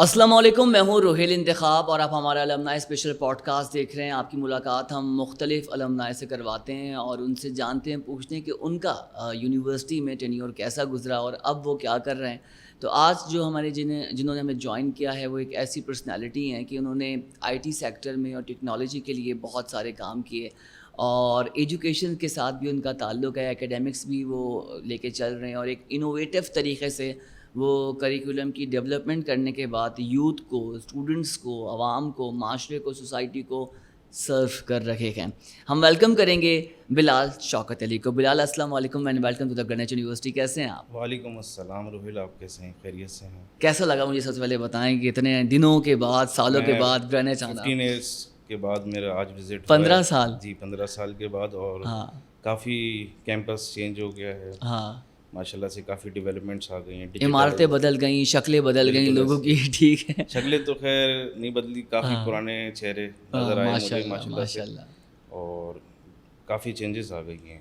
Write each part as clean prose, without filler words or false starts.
السلام علیکم، میں ہوں روہیل انتخاب اور آپ ہمارا المنائی اسپیشل پوڈ کاسٹ دیکھ رہے ہیں۔ آپ کی ملاقات ہم مختلف المنائی سے کرواتے ہیں اور ان سے جانتے ہیں، پوچھتے ہیں کہ ان کا یونیورسٹی میں ٹینیور کیسا گزرا اور اب وہ کیا کر رہے ہیں۔ تو آج جو ہمارے جنہوں نے ہمیں جوائن کیا ہے وہ ایک ایسی پرسنالٹی ہیں کہ انہوں نے آئی ٹی سیکٹر میں اور ٹیکنالوجی کے لیے بہت سارے کام کیے اور ایجوکیشن کے ساتھ بھی ان کا تعلق ہے، ایکیڈیمکس بھی وہ لے کے چل رہے ہیں اور ایک انوویٹو طریقے سے وہ کریکولم کی ڈیولپمنٹ کرنے کے بعد یوتھ کو، اسٹوڈنٹس کو، عوام کو، معاشرے کو، سوسائٹی کو سرو کر رکھے ہیں۔ ہم ویلکم کریں گے بلال شوکت علی کو۔ بلال السلام علیکم and welcome to the Greenwich university. کیسے ہیں آپ؟ وعلیکم السلام روہیل، آپ کیسے ہیں؟ خیریت سے ہیں؟ کیسا لگا مجھے سب سے پہلے بتائیں کہ اتنے دنوں کے بعد، سالوں کے میں بعد گرینچ آنا؟ 15 ایئرس کے بعد میرا آج وزٹ ہوا 15 ہے سال؟ جی، 15 سال کے بعد، اور ہاں کافی کیمپس چینج ہو گیا ہے ہاں، ماشاء اللہ سے، کافی ڈیولپمنٹس آ گئی ہیں، عمارتیں ڈیجیٹل بدل گئیں، شکلیں بدل گئیں بالکل لوگوں ایسے کی، ٹھیک ہے؟ شکلیں تو خیر نہیں بدلی، کافی ہاں پرانے چہرے ہاں، نظر آئے ماشاء مجھے اللہ ماشاء اللہ سے، ماشاء اللہ۔ اور کافی چینجز آ گئی ہیں۔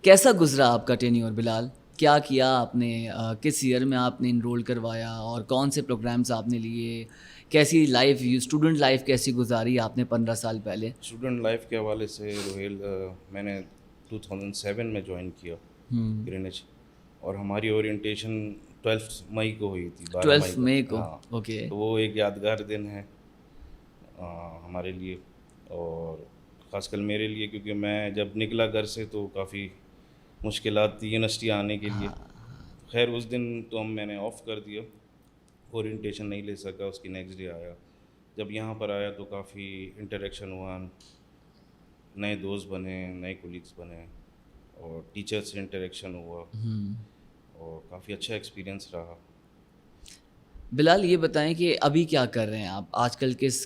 کیسا گزرا آپ کا ٹینیور بلال؟ کیا کیا آپ نے؟ کس ایئر میں آپ نے انرول کروایا اور کون سے پروگرامز آپ نے لیے؟ کیسی لائف، اسٹوڈنٹ لائف کیسی گزاری آپ نے 15 سال پہلے؟ اسٹوڈنٹ لائف کے حوالے سے روہیل، میں نے 2007 میں جوائن کیا گرینچ، اور ہماری اورینٹیشن 12 مئی کو ہوئی تھی، 12 مئی 12 کو، مئی کو، ہاں۔ اوکے۔ تو وہ ایک یادگار دن ہے ہمارے لیے، اور خاص کر میرے لیے، کیونکہ میں جب نکلا گھر سے تو کافی مشکلات تھی یونیورسٹی آنے کے لیے۔ خیر اس دن تو میں نے آف کر دیا، اورینٹیشن نہیں لے سکا، اس کی نیکسٹ ڈے آیا۔ جب یہاں پر آیا تو کافی انٹریکشن ہوا، نئے دوست بنے، نئے کولیگس بنے، اور ٹیچر سے انٹریکشن ہوا، اور کافی اچھا ایکسپیرینس رہا۔ بلال یہ بتائیں کہ ابھی کیا کر رہے ہیں آپ؟ آج کل کس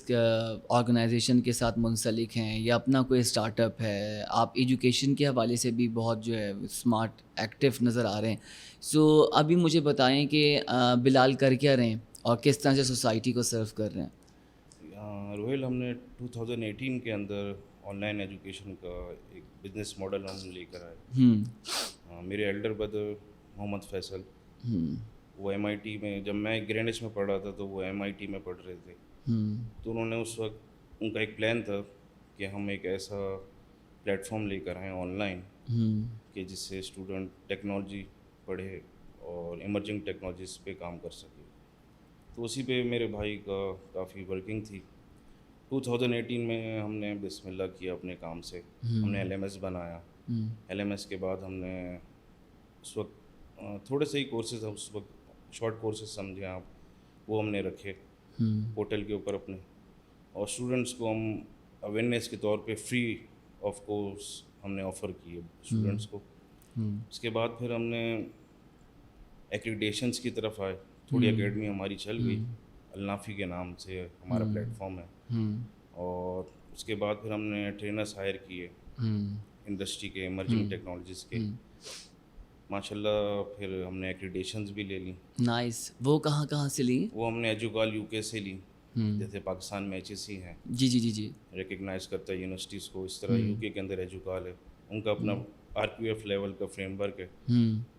آرگنائزیشن کے ساتھ منسلک ہیں یا اپنا کوئی اسٹارٹ اپ ہے؟ آپ ایجوکیشن کے حوالے سے بھی بہت جو ہے اسمارٹ ایکٹیو نظر آ رہے ہیں۔ سو ابھی مجھے بتائیں کہ بلال کر کیا رہے ہیں اور کس طرح سے سوسائٹی کو سرو کر رہے ہیں؟ روہیل، ہم نے 2018 کے اندر آن لائن ایجوکیشن کا ایک بزنس ماڈل ہم لے کر آئے۔ میرے ایلڈر بردر محمد فیصل، وہ ایم آئی ٹی میں، جب میں گرینچ میں پڑھ رہا تھا تو وہ ایم آئی ٹی میں پڑھ رہے تھے، تو انہوں نے اس وقت، ان کا ایک پلان تھا کہ ہم ایک ایسا پلیٹ فارم لے کر آئیں آن لائن کہ جس سے اسٹوڈنٹ ٹیکنالوجی پڑھے اور ایمرجنگ ٹیکنالوجیز پہ کام کر سکے۔ تو اسی پہ میرے بھائی کا کافی ورکنگ تھی۔ 2018 میں ہم نے بسم اللہ کیا اپنے کام سے، ہم نے ایل ایم ایس بنایا۔ ایل ایم ایس کے بعد ہم نے اس وقت تھوڑے سے ہی کورسز، اس وقت شارٹ کورسز سمجھیں آپ، وہ ہم نے رکھے پورٹل کے اوپر اپنے، اور اسٹوڈنٹس کو ہم اویئرنیس کے طور پہ فری آف کورس ہم نے آفر کیے اسٹوڈنٹس کو۔ اس کے بعد پھر ہم نے ایکریڈیشنس کی طرف آئے، تھوڑی اکیڈمی ہماری چل گئی، النافی کے نام سے ہمارا پلیٹ فارم ہے، اور اس کے بعد پھر ہم نے ٹرینرس ہائر کیے انڈسٹری کے، ایمرجنگ ٹیکنالوجیز کے، ماشاء اللہ۔ پھر ہم نے ایکریڈیشنز بھی لے لیں۔ نائس، وہ کہاں کہاں سے لی؟ وہ ہم نے ایجوکال یو کے سے لی، جیسے پاکستان میں ایچ ایس سی ہیں، جی جی جی جی، ریکگنائز کرتا ہے یونیورسٹیز کو، اس طرح یو کے اندر ایجوکال ہے، ان کا اپنا آر کیو ایف لیول کا فریم ورک ہے۔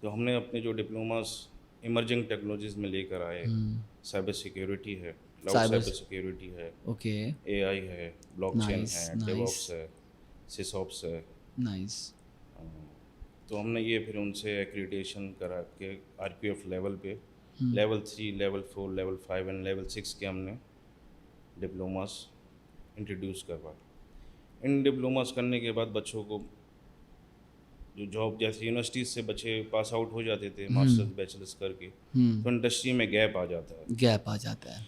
تو ہم نے اپنے جو ڈپلوماز ایمرجنگ ٹیکنالوجیز میں لے کر آئے، سائبر سیکیورٹی ہے، کلاؤڈ سائبر سیکیورٹی ہے، اوکے، اے آئی ہے، بلاک چین ہے، ڈیو آپس ہے، سس آپس ہے۔ نائس۔ تو ہم نے یہ پھر ان سے ایکریڈیشن کرا کے آر کیو ایف لیول پہ level 3، level 4، level 5 and level 6 کے ہم نے ڈپلوماز انٹروڈیوس کروائے۔ ان ڈپلوماز کرنے کے بعد بچوں کو جو جاب، جیسے یونیورسٹیز سے بچے پاس آؤٹ ہو جاتے تھے ماسٹرز بیچلرس کر کے، تو انڈسٹری میں گیپ آ جاتا ہے، گیپ آ جاتا ہے۔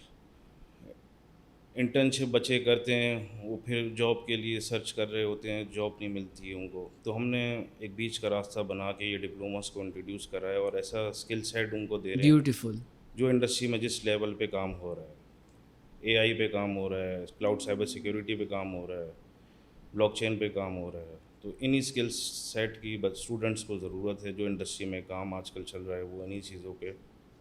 انٹرنشپ بچے کرتے ہیں، وہ پھر جاب کے لیے سرچ کر رہے ہوتے ہیں، جاب نہیں ملتی ہے ان کو، تو ہم نے ایک بیچ کا راستہ بنا کے یہ ڈپلوماز کو انٹروڈیوس کرایا، اور ایسا اسکل سیٹ ان کو دے رہے ہیں بیوٹیفل۔ جو انڈسٹری میں جس لیول پہ کام ہو رہا ہے، اے آئی پہ کام ہو رہا ہے، کلاؤڈ سائبر سیکیورٹی پہ کام ہو رہا ہے، بلاک چین پہ کام ہو رہا ہے، تو انہی اسکل سیٹ کی اسٹوڈنٹس کو ضرورت ہے۔ جو انڈسٹری میں کام آج کل چل رہا ہے وہ انہی چیزوں پہ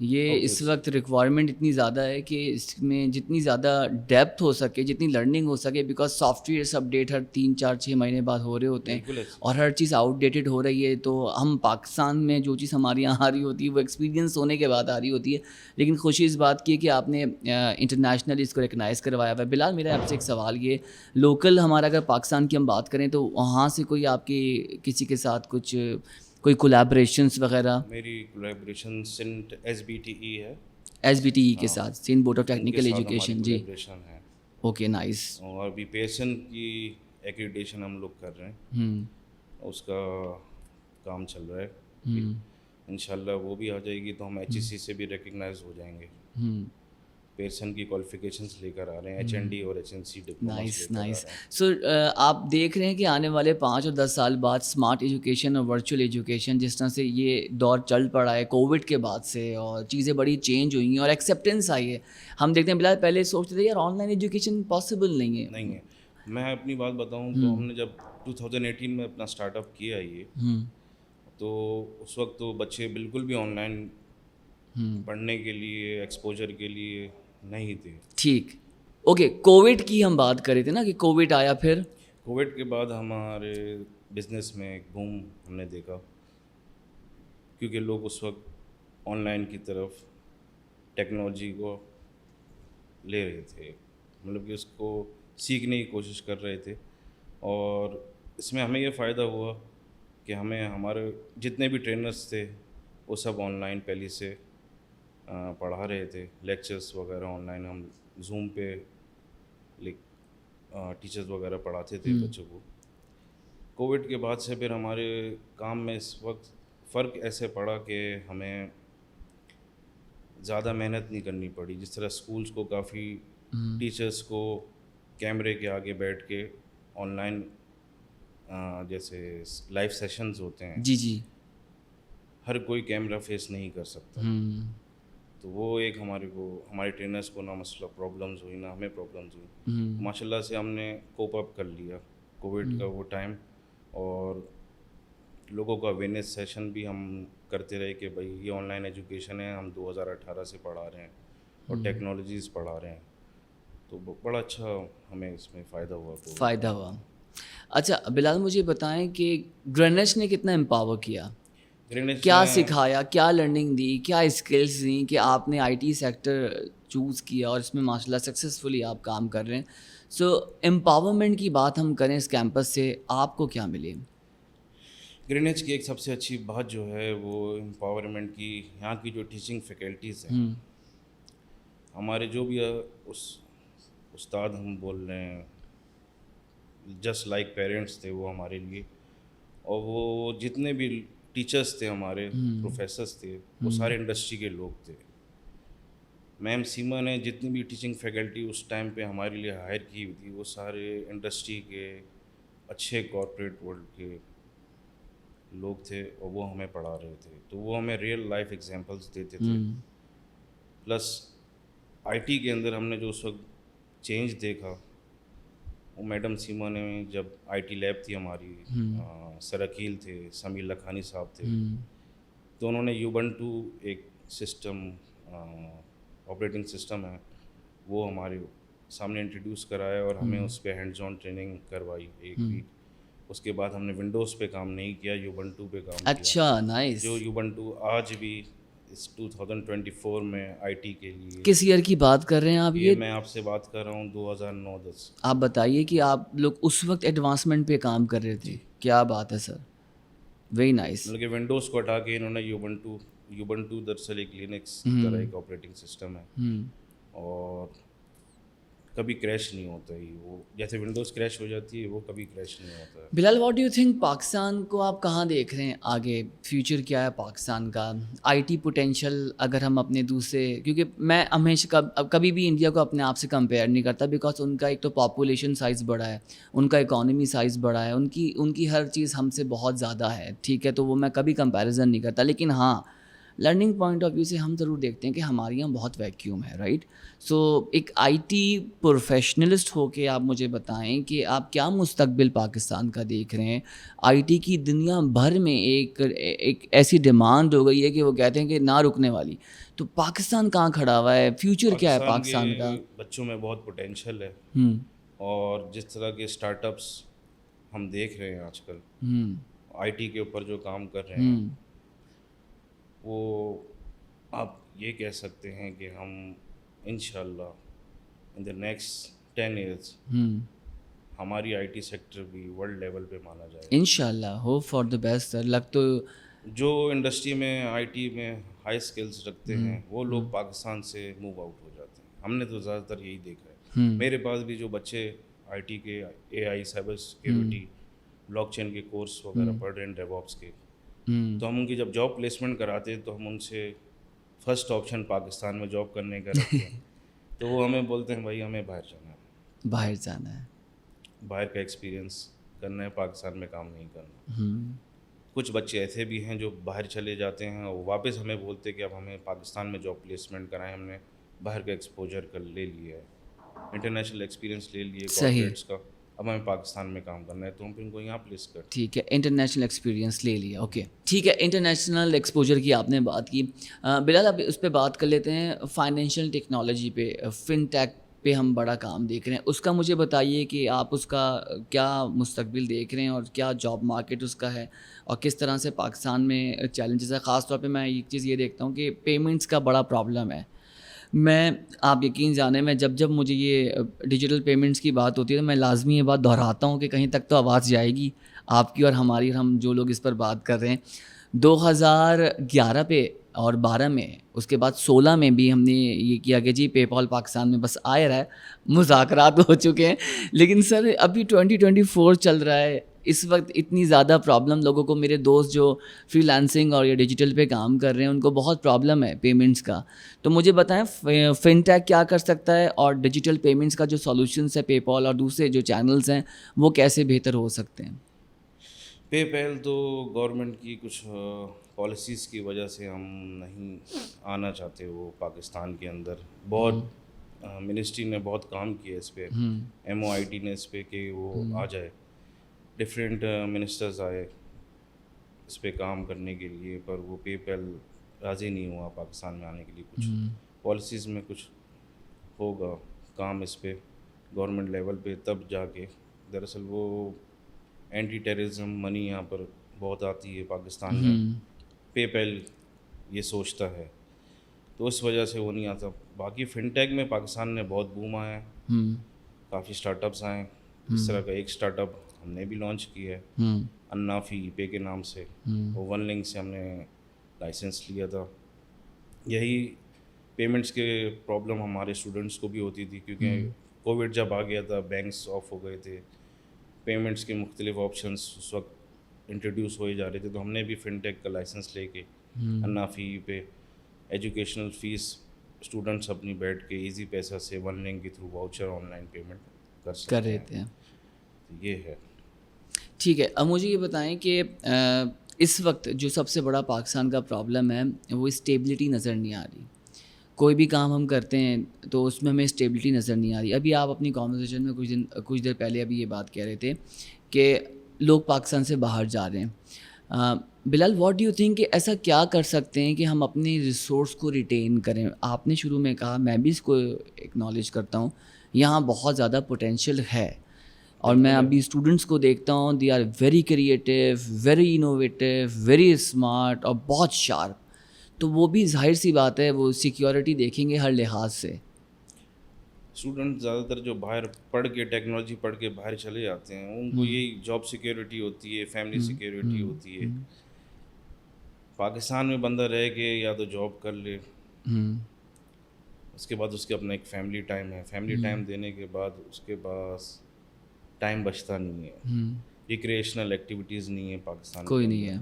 یہ اس وقت ریکوائرمنٹ اتنی زیادہ ہے کہ اس میں جتنی زیادہ ڈیپتھ ہو سکے, جتنی لرننگ ہو سکے, بیکاز سافٹ ویئرس اپڈیٹ ہر 3-4-6 مہینے بعد ہو رہے ہوتے ہیں اور ہر چیز آؤٹ ڈیٹڈ ہو رہی ہے. تو ہم پاکستان میں جو چیز ہمارے یہاں آ رہی ہوتی ہے وہ ایکسپیرینس ہونے کے بعد آ رہی ہوتی ہے. لیکن خوشی اس بات کی ہے کہ آپ نے انٹرنیشنلی اس کو ریکگنائز کروایا ہوا ہے. بلال, میرا آپ سے ایک سوال, یہ لوکل ہمارا اگر پاکستان کی ہم بات کریں تو وہاں سے کوئی آپ کی کسی کے ساتھ کچھ کوئی کولیبریشنس وغیرہ؟ میری کولیبریشن سینٹ SBTE ہے, SBTE کے ساتھ, سین بورڈ آف ٹیکنیکل ایجوکیشن. جی, ہے. Okay, nice. اور ابھی پیسن کی ایکریڈیشن ہم لوگ کر رہے ہیں, اس کا کام چل رہا ہے. انشاءاللہ وہ بھی آ جائے گی تو ہم HEC سے بھی ریکگنائز ہو جائیں گے. پیرسن کی کوالیفیکیشنس لے کر آ رہے ہیں, HND اور HNC ڈپلوما. نائس. سو آپ دیکھ رہے ہیں کہ آنے والے 5 اور 10 سال بعد اسمارٹ ایجوکیشن اور ورچوئل ایجوکیشن, جس طرح سے یہ دور چل پڑا ہے کووڈ کے بعد سے, اور چیزیں بڑی چینج ہوئی ہیں اور ایکسیپٹینس آئی ہے. ہم دیکھتے ہیں بلال, پہلے سوچتے تھے یار آن لائن ایجوکیشن پاسبل نہیں ہے. میں اپنی بات بتاؤں تو ہم نے جب 2018 میں اپنا اسٹارٹ اپ کیا یہ, تو اس وقت تو بچے بالکل بھی آن لائن پڑھنے کے لیے, ایکسپوجر کے لیے نہیں تھے. ٹھیک, اوکے. کووڈ کی ہم بات کر رہے تھے نا کہ کووڈ آیا, پھر کووڈ کے بعد ہمارے بزنس میں ایک بوم ہم نے دیکھا, کیونکہ لوگ اس وقت آن لائن کی طرف ٹیکنالوجی کو لے رہے تھے, مطلب کہ اس کو سیکھنے کی کوشش کر رہے تھے. اور اس میں ہمیں یہ فائدہ ہوا کہ ہمیں ہمارے جتنے بھی ٹرینرز تھے وہ سب آن لائن پہلے سے پڑھا رہے تھے, لیکچرز وغیرہ آن لائن ہم زوم پہ ٹیچرز وغیرہ پڑھاتے تھے بچوں کو. کووڈ کے بعد سے پھر ہمارے کام میں اس وقت فرق ایسے پڑا کہ ہمیں زیادہ محنت نہیں کرنی پڑی. جس طرح اسکولس کو کافی ٹیچرس کو کیمرے کے آگے بیٹھ کے آن لائن جیسے لائیو سیشنز ہوتے ہیں, جی, ہر کوئی کیمرہ فیس نہیں کر سکتا. تو وہ ایک ہمارے ٹرینرس کو نہ مسئلہ پرابلمز ہوئی, نہ ہمیں پرابلمز ہوئی. ماشاء اللہ سے ہم نے کوپ اپ کر لیا کووڈ کا وہ ٹائم, اور لوگوں کا اویئرنیس سیشن بھی ہم کرتے رہے کہ بھائی یہ آن لائن ایجوکیشن ہے, ہم 2018 سے پڑھا رہے ہیں اور ٹیکنالوجیز پڑھا رہے ہیں. تو بڑا اچھا ہمیں اس میں فائدہ ہوا. اچھا بلال, مجھے بتائیں کہ گرینچ نے کتنا امپاور کیا, کیا سکھایا, کیا لرننگ دی, کیا اسکلس دیں کہ آپ نے IT سیکٹر چوز کیا اور اس میں ماشاء اللہ سکسیزفلی آپ کام کر رہے ہیں. سو امپاورمنٹ کی بات ہم کریں اس کیمپس سے, آپ کو کیا ملے؟ گرینیج کی ایک سب سے اچھی بات جو ہے وہ امپاورمنٹ کی, یہاں کی جو ٹیچنگ فیکلٹیز ہیں, ہمارے جو بھی استاد ہم بول رہے ہیں جسٹ لائک پیرنٹس تھے وہ ہمارے لیے. اور وہ جتنے بھی ٹیچرس تھے ہمارے, پروفیسرس تھے, وہ سارے انڈسٹری کے لوگ تھے. میم سیما نے جتنی بھی ٹیچنگ فیکلٹی اس ٹائم پہ ہمارے لیے ہائر کی ہوئی تھی, وہ سارے انڈسٹری کے اچھے کارپوریٹ ورلڈ کے لوگ تھے, اور وہ ہمیں پڑھا رہے تھے. تو وہ ہمیں ریئل لائف ایگزامپلس دیتے تھے. پلس IT کے اندر ہم نے جو اس وقت چینج دیکھا, وہ میڈم سیما نے جب IT لیب تھی ہماری, سر عقیل تھے, سمیع لکھانی صاحب تھے, تو انہوں نے Ubuntu ایک سسٹم آپریٹنگ سسٹم ہے وہ ہمارے سامنے انٹروڈیوس کرایا, اور ہمیں اس پہ ہینڈز آن ٹریننگ کروائی 1 ویک. اس کے بعد ہم نے ونڈوز پہ کام نہیں کیا, Ubuntu پہ کام کیا. اچھا, نائس. جو Ubuntu آج بھی اس 2024 میں IT کے لیے. کس ایئر کی بات کر رہے ہیں آپ؟ یہ میں آپ سے بات کر رہا ہوں 2009-10. آپ بتائیے کہ آپ لوگ اس وقت ایڈوانسمنٹ پہ کام کر رہے تھے. کیا بات ہے سر, ویری نائس. مطلب کہ ونڈوز کو ہٹا کے انہوں نے Ubuntu دراصل ایک لینکس طرح ایک آپریٹنگ سسٹم ہے, اور کبھی کریش نہیں ہوتا ہے. وہ جیسے ونڈوز کریش ہو جاتی ہے وہ کبھی کریش نہیں ہوتا ہے. Bilal, what do you think Pakistan کو آپ کہاں دیکھ رہے ہیں آگے, فیوچر کیا ہے پاکستان کا, IT پوٹینشیل اگر ہم اپنے دوسرے, کیونکہ میں ہمیشہ کبھی بھی انڈیا کو اپنے آپ سے کمپیئر نہیں کرتا, بیکاز ان کا ایک تو پاپولیشن سائز بڑا ہے, ان کا اکانومی سائز بڑا ہے, ان کی ہر چیز ہم سے بہت زیادہ ہے, ٹھیک ہے, تو وہ میں کبھی کمپیریزن نہیں کرتا. لیکن ہاں لرننگ پوائنٹ آف ویو سے ہم ضرور دیکھتے ہیں کہ ہمارے یہاں بہت ویکیوم ہے، رائٹ. سو ایک آئی ٹی پروفیشنلسٹ ہو کے آپ مجھے بتائیں کہ آپ کیا مستقبل پاکستان کا دیکھ رہے ہیں. آئی ٹی کی دنیا بھر میں ایک ایسی ڈیمانڈ ہو گئی ہے کہ وہ کہتے ہیں کہ نہ رکنے والی. تو پاکستان کہاں کھڑا ہوا ہے؟ فیوچر کیا ہے پاکستان کا؟ بچوں میں بہت پوٹینشیل ہے، اور جس طرح کے اسٹارٹ اپس ہم دیکھ رہے ہیں آج کل آئی ٹی کے اوپر جو کام کر رہے ہیں، وہ آپ یہ کہہ سکتے ہیں کہ ہم انشاءاللہ ان دا نیکسٹ 10 ایئرس ہماری آئی ٹی سیکٹر بھی ورلڈ لیول پہ مانا جائے. انشاءاللہ، ہوپ فار دا بیسٹ سر. لگ تو جو انڈسٹری میں آئی ٹی میں ہائی اسکلز رکھتے ہیں وہ لوگ پاکستان سے موو آؤٹ ہو جاتے ہیں. ہم نے تو زیادہ تر یہی دیکھا ہے. میرے پاس بھی جو بچے آئی ٹی کے اے آئی سائبر سیکیورٹی بلاک چین کے کورس وغیرہ پڑھ رہے ہیں ڈیو آپس کے، تو ہم ان کی جب جاب پلیسمنٹ کراتے تو ہم ان سے فرسٹ آپشن پاکستان میں جاب کرنے کا رکھتے ہیں. تو وہ ہمیں بولتے ہیں بھائی ہمیں باہر جانا ہے، باہر جانا ہے، باہر کا ایکسپیرینس کرنا ہے، پاکستان میں کام نہیں کرنا. کچھ بچے ایسے بھی ہیں جو باہر چلے جاتے ہیں اور واپس ہمیں بولتے ہیں کہ اب ہمیں پاکستان میں جاب پلیسمنٹ کرائیں، ہم نے باہر کا ایکسپوجر کر لے لیا ہے، انٹرنیشنل ایکسپیرینس لے لیے کارپوریٹس کا، اب ہمیں پاکستان میں کام کرنا ہے تو ہم پھر ان کو یہاں پلیس کرتے ہیں. ٹھیک ہے، انٹرنیشنل ایکسپیرینس لے لیا. اوکے ٹھیک ہے، انٹرنیشنل ایکسپوجر کی آپ نے بات کی. بلال اب اس پہ بات کر لیتے ہیں فائنینشیل ٹیکنالوجی پہ، فن ٹیک پہ ہم بڑا کام دیکھ رہے ہیں. اس کا مجھے بتائیے کہ آپ اس کا کیا مستقبل دیکھ رہے ہیں اور کیا جاب مارکیٹ اس کا ہے اور کس طرح سے پاکستان میں چیلنجز ہے. خاص طور پہ میں ایک چیز یہ دیکھتا ہوں کہ پیمنٹس کا بڑا پرابلم ہے. میں آپ یقین جانیں میں جب مجھے یہ ڈیجیٹل پیمنٹس کی بات ہوتی ہے تو میں لازمی یہ بات دہراتا ہوں کہ کہیں تک تو آواز جائے گی آپ کی اور ہماری، اور ہم جو لوگ اس پر بات کر رہے ہیں. 2011 پہ اور 12 میں، اس کے بعد 16 میں بھی ہم نے یہ کیا کہ جی پے پال پاکستان میں بس آ رہا ہے، مذاکرات ہو چکے ہیں. لیکن سر ابھی 2024 چل رہا ہے، اس وقت اتنی زیادہ پرابلم لوگوں کو، میرے دوست جو فری لانسنگ اور یہ ڈیجیٹل پہ کام کر رہے ہیں ان کو بہت پرابلم ہے پیمنٹس کا. تو مجھے بتائیں فن ٹیک کیا کر سکتا ہے اور ڈیجیٹل پیمنٹس کا جو سولوشنس ہے پے پال اور دوسرے جو چینلز ہیں وہ کیسے بہتر ہو سکتے ہیں؟ پے پیل تو گورنمنٹ کی کچھ پالیسیز کی وجہ سے ہم نہیں آنا چاہتے وہ پاکستان کے اندر. بہت منسٹری نے بہت کام کیا اس پہ، ایم او آئی ٹی نے اس پہ کہ وہ آ جائے، ڈفرینٹ منسٹرز آئے اس پہ کام کرنے کے لیے، پر وہ پے پیل راضی نہیں ہوا پاکستان میں آنے کے لیے. کچھ پالیسیز میں کچھ ہوگا کام اس پہ گورنمنٹ لیول پہ تب جا کے. دراصل وہ اینٹی ٹیررزم منی یہاں پر بہت آتی ہے پاکستان میں، پے پیل یہ سوچتا ہے تو اس وجہ سے وہ نہیں آتا. باقی فن ٹیک میں پاکستان نے بہت بوم آیا ہے، کافی اسٹارٹ اپس آئے ہیں. اس طرح کا ایک اسٹارٹ اپ ہم نے بھی لانچ کیا ہے انافی پے کے نام سے، وہ ون لنک سے ہم نے لائسنس لیا تھا. یہی پیمنٹس کے پرابلم ہمارے اسٹوڈنٹس کو بھی ہوتی تھی کیونکہ کووڈ جب آ گیا تھا بینکس آف ہو گئے تھے، پیمنٹس کے مختلف آپشنس اس وقت انٹروڈیوس ہوئے جا رہے تھے. تو ہم نے بھی فن ٹیک کا لائسنس لے کے انافی پہ ایجوکیشنل فیس اسٹوڈنٹس اپنی بیٹھ کے ایزی پیسہ سے ون لنک کے through voucher on line payment کر رہے تھے. یہ ہے. ٹھیک ہے، اب مجھے یہ بتائیں کہ اس وقت جو سب سے بڑا پاکستان کا پرابلم ہے وہ اسٹیبلٹی نظر نہیں آ رہی. کوئی بھی کام ہم کرتے ہیں تو اس میں ہمیں اسٹیبلٹی نظر نہیں آ رہی. ابھی آپ اپنی کانورسیشن میں کچھ دیر پہلے ابھی یہ بات کہہ رہے تھے کہ لوگ پاکستان سے باہر جا رہے ہیں. بلال واٹ ڈو یو تھنک کہ ایسا کیا کر سکتے ہیں کہ ہم اپنے ریسورس کو ریٹین کریں؟ آپ نے شروع میں کہا، میں بھی اس کو ایکنالج کرتا ہوں، یہاں بہت زیادہ پوٹینشیل ہے. اور میں ابھی اسٹوڈنٹس کو دیکھتا ہوں، they are very creative, very innovative, very smart اور بہت شارپ. تو وہ بھی ظاہر سی بات ہے وہ سیکیورٹی دیکھیں گے ہر لحاظ سے. اسٹوڈنٹ زیادہ تر جو باہر پڑھ کے ٹیکنالوجی پڑھ کے باہر چلے جاتے ہیں ان کو یہی جاب سیکیورٹی ہوتی ہے، فیملی سیکیورٹی ہوتی ہے. پاکستان میں بندہ رہ کے یا تو جاب کر لے، اس کے بعد اس کے اپنا ایک فیملی ٹائم ہے، فیملی ٹائم دینے کے بعد اس کے پاس ٹائم بچتا نہیں ہے. ریکریشنل ایکٹیویٹیز نہیں ہے پاکستان، کوئی نہیں ہے.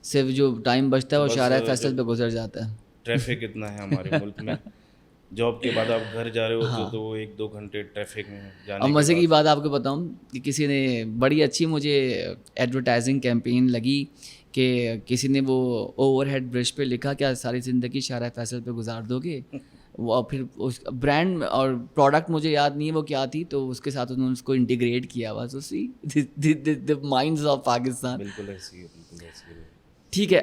صرف جو ٹائم بچتا ہے وہ شارع فیصل پہ گزر جاتا ہے. ٹریفک اتنا ہے ہمارے ملک میں، جاب کے بعد آپ گھر جا رہے ہوتے ہو تو وہ 1-2 گھنٹے ٹریفک میں جانے. اور مزے کی بات آپ کو بتاؤں کہ کسی نے بڑی اچھی مجھے ایڈورٹائزنگ کیمپین لگی کہ کسی نے وہ اوور ہیڈ برش پہ لکھا کیا ساری زندگی شارع فیصل پہ گزار دو گے. وہ پھر اس برانڈ اور پروڈکٹ مجھے یاد نہیں ہے وہ کیا تھی, تو اس کے ساتھ انہوں نے اس کو انٹیگریٹ کیا ہوا. سو سی دی مائنڈز آف پاکستان. بالکل ایسی ہے, بالکل ایسی ہے. ٹھیک ہے,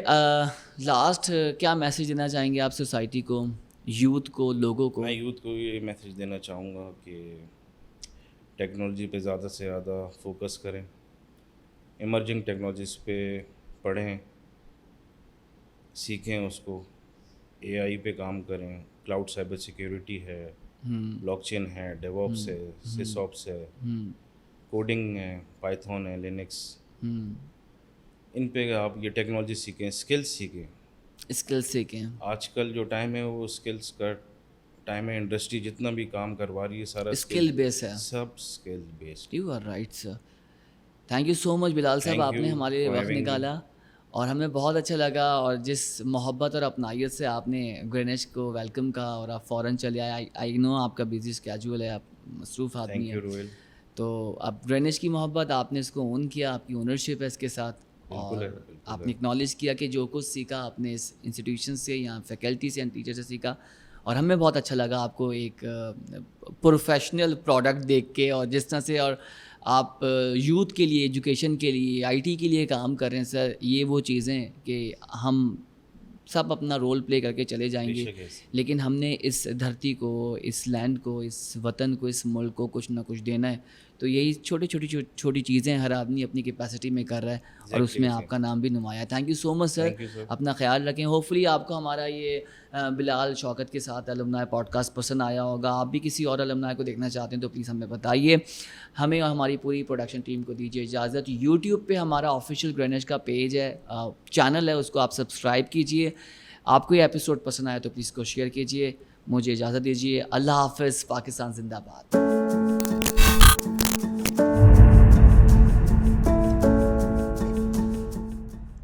لاسٹ کیا میسیج دینا چاہیں گے آپ سوسائٹی کو, یوتھ کو, لوگوں کو؟ میں یوتھ کو یہ میسیج دینا چاہوں گا کہ ٹیکنالوجی پہ زیادہ سے زیادہ فوکس کریں, ایمرجنگ ٹیکنالوجیز پہ پڑھیں, سیکھیں اس کو, اے آئی پہ کام کریں, کلاؤڈ سائبر سیکیورٹی ہے, بلاک چین ہے, ڈیو آپس ہے, سس آپس ہے, کوڈنگ ہے, پائتھون ہے, لینکس, ان پہ آپ یہ ٹیکنالوجی سیکھیں, اسکلس سیکھیں. اسکلس سیکھیں. آج کل جو ٹائم ہے وہ اسکلس کا ٹائم ہے. انڈسٹری جتنا بھی کام کروا رہی ہے سارا اسکل بیس ہے, سب skill based. You are right sir. Thank you so much Bilal sahib, آپ نے ہمارے لیے وقت نکالا اور ہمیں بہت اچھا لگا, اور جس محبت اور اپنائیت سے آپ نے گرینش کو ویلکم کہا اور آپ فوراً چلے آئے. آئی نو آپ کا بزی اسکیجول ہے, آپ مصروف آدمی ہیں, تو اب گرینش کی محبت آپ نے اس کو اون کیا, آپ کی اونرشپ ہے اس کے ساتھ, اور آپ نے اکنالج کیا کہ جو کچھ سیکھا آپ نے اس انسٹیٹیوشن سے یا فیکلٹی سے یا ٹیچر سے سیکھا, اور ہمیں بہت اچھا لگا آپ کو ایک پروفیشنل پروڈکٹ دیکھ کے, اور جس طرح سے اور آپ یوتھ کے لیے, ایجوکیشن کے لیے, آئی ٹی کے لیے کام کر رہے ہیں سر. یہ وہ چیزیں کہ ہم سب اپنا رول پلے کر کے چلے جائیں گے, لیکن ہم نے اس دھرتی کو, اس لینڈ کو, اس وطن کو, اس ملک کو کچھ نہ کچھ دینا ہے. تو یہی چھوٹی چیزیں ہر آدمی اپنی کیپیسٹی میں کر رہا ہے, اور اس میں آپ کا نام بھی نمایاں. تھینک یو سو مچ سر, اپنا خیال رکھیں. ہوپ فلی آپ کو ہمارا یہ بلال شوکت کے ساتھ الومنائی پوڈ کاسٹ پسند آیا ہوگا. آپ بھی کسی اور الومنائی کو دیکھنا چاہتے ہیں تو پلیز ہمیں بتائیے. ہمیں اور ہماری پوری پروڈکشن ٹیم کو دیجیے اجازت. یوٹیوب پہ ہمارا آفیشیل گرینش کا پیج ہے, چینل ہے, اس کو آپ سبسکرائب کیجیے. آپ کو یہ ایپیسوڈ پسند آیا تو پلیز کو شیئر کیجیے. مجھے اجازت دیجیے. اللہ حافظ. پاکستان زندہ باد.